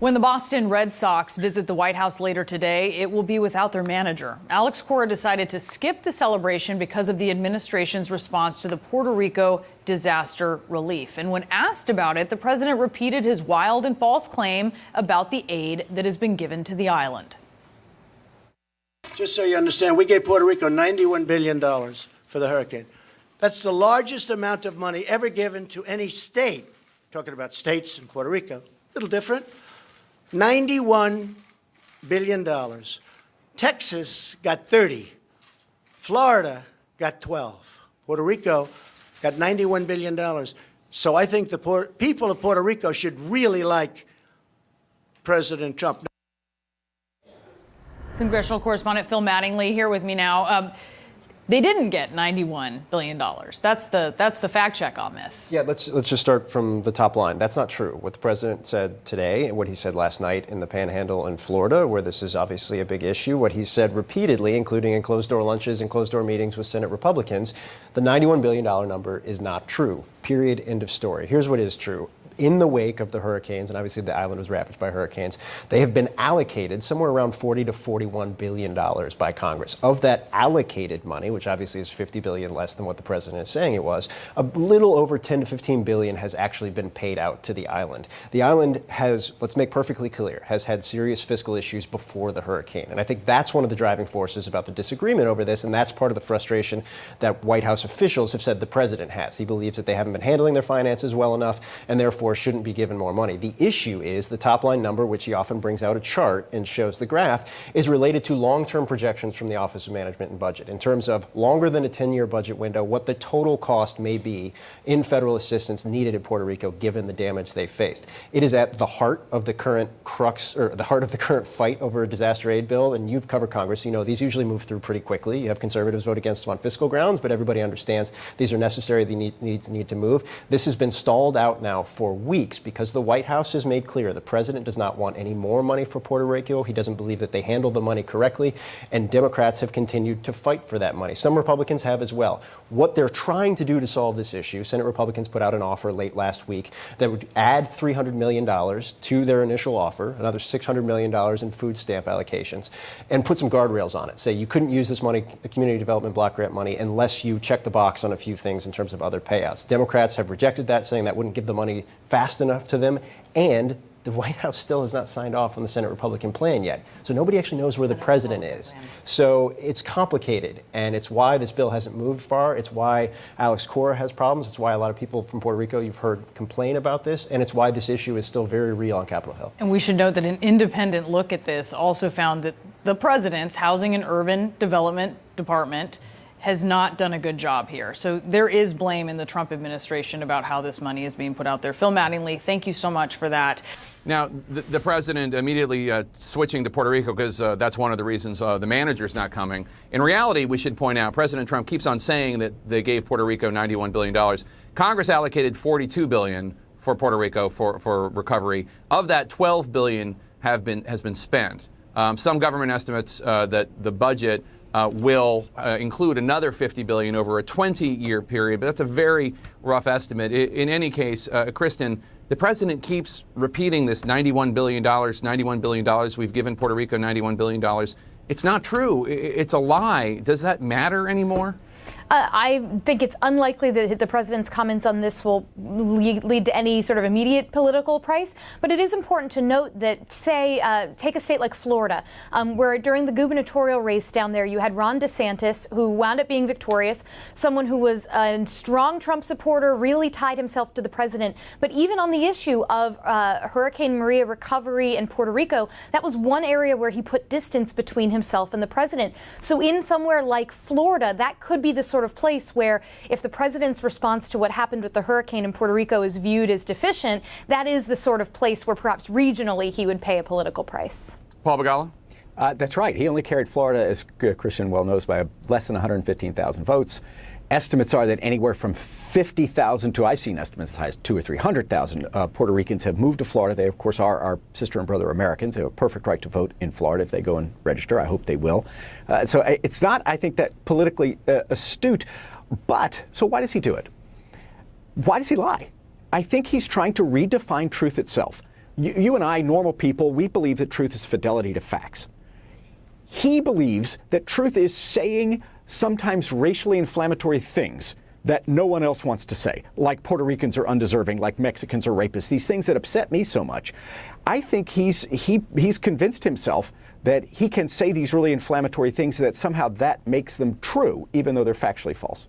When the Boston Red Sox visit the White House later today, it will be without their manager. Alex Cora decided to skip the celebration because of the administration's response to the Puerto Rico disaster relief. And when asked about it, the president repeated his wild and false claim about the aid that has been given to the island. Just so you understand, we gave Puerto Rico $91 billion for the hurricane. That's the largest amount of money ever given to any state. Talking about states in Puerto Rico, a little different. $91 billion. Texas got 30. Florida got 12. Puerto Rico got $91 billion. So I think the people of Puerto Rico should really like President Trump. Congressional correspondent Phil Mattingly here with me now. They didn't get $91 billion. That's the fact check on this. Yeah, let's just start from the top line. That's not true. What the president said today and what he said last night in the Panhandle in Florida, where this is obviously a big issue, what he said repeatedly, including in closed-door lunches and closed-door meetings with Senate Republicans, the $91 billion number is not true. Period. End of story. Here's what is true. In the wake of the hurricanes, and obviously the island was ravaged by hurricanes, they have been allocated somewhere around $40 to $41 billion by Congress. Of that allocated money, which obviously is $50 billion less than what the president is saying it was, a little over $10 to $15 billion has actually been paid out to the island. The island has, let's make perfectly clear, has had serious fiscal issues before the hurricane. And I think that's one of the driving forces about the disagreement over this, and that's part of the frustration that White House officials have said the president has. He believes that they haven't been handling their finances well enough, and therefore shouldn't be given more money. The issue is the top line number, which he often brings out a chart and shows the graph, is related to long-term projections from the Office of Management and Budget in terms of longer than a 10-year budget window, what the total cost may be in federal assistance needed in Puerto Rico given the damage they faced. It is at the heart of the current crux, or the heart of the current fight over a disaster aid bill, and you've covered Congress. You know these usually move through pretty quickly. You have conservatives vote against them on fiscal grounds, but everybody understands these are necessary. The needs need to move. This has been stalled out now for weeks because the White House has made clear the president does not want any more money for Puerto Rico. He doesn't believe that they handled the money correctly, and Democrats have continued to fight for that money. Some Republicans have as well. What they're trying to do to solve this issue, Senate Republicans put out an offer late last week that would add $300 million to their initial offer, another $600 million in food stamp allocations, and put some guardrails on it. Say you couldn't use this money, community development block grant money, unless you check the box on a few things in terms of other payouts. Democrats have rejected that, saying that wouldn't give the money fast enough to them, and the White House still has not signed off on the Senate Republican plan yet. So nobody actually knows where the president is. So it's complicated, and it's why this bill hasn't moved far. It's why Alex Cora has problems. It's why a lot of people from Puerto Rico you've heard complain about this, and it's why this issue is still very real on Capitol Hill. And we should note that an independent look at this also found that the president's Housing and Urban Development Department has not done a good job here. So there is blame in the Trump administration about how this money is being put out there. Phil Mattingly, thank you so much for that. Now, the president immediately switching to Puerto Rico because that's one of the reasons the manager's not coming. In reality, we should point out, President Trump keeps on saying that they gave Puerto Rico $91 billion. Congress allocated $42 billion for Puerto Rico for recovery. Of that, $12 billion has been spent. Some government estimates that the budget will include another $50 billion over a 20-year period, but that's a very rough estimate. In any case, Kristen, the president keeps repeating this $91 billion, we've given Puerto Rico $91 billion. It's not true. It's a lie. Does that matter anymore? I think it's unlikely that the president's comments on this will lead to any sort of immediate political price. But it is important to note that, say, take a state like Florida, where during the gubernatorial race down there, you had Ron DeSantis, who wound up being victorious, someone who was a strong Trump supporter, really tied himself to the president. But even on the issue of Hurricane Maria recovery in Puerto Rico, that was one area where he put distance between himself and the president. So in somewhere like Florida, that could be the sort of place where if the president's response to what happened with the hurricane in Puerto Rico is viewed as deficient, that is the sort of place where perhaps regionally he would pay a political price. Paul Begala? That's right. He only carried Florida, as Christian well knows, by less than 115,000 votes. Estimates are that anywhere from 50,000 to, I've seen estimates as high as 200,000 or 300,000 Puerto Ricans have moved to Florida. They, of course, are our sister and brother Americans. They have a perfect right to vote in Florida if they go and register. I hope they will. So it's not, I think, that politically astute. But, so why does he do it? Why does he lie? I think he's trying to redefine truth itself. you and I, normal people, we believe that truth is fidelity to facts. He believes that truth is saying sometimes racially inflammatory things that no one else wants to say, like Puerto Ricans are undeserving, like Mexicans are rapists, these things that upset me so much. I think he's convinced himself that he can say these really inflammatory things, that somehow that makes them true, even though they're factually false.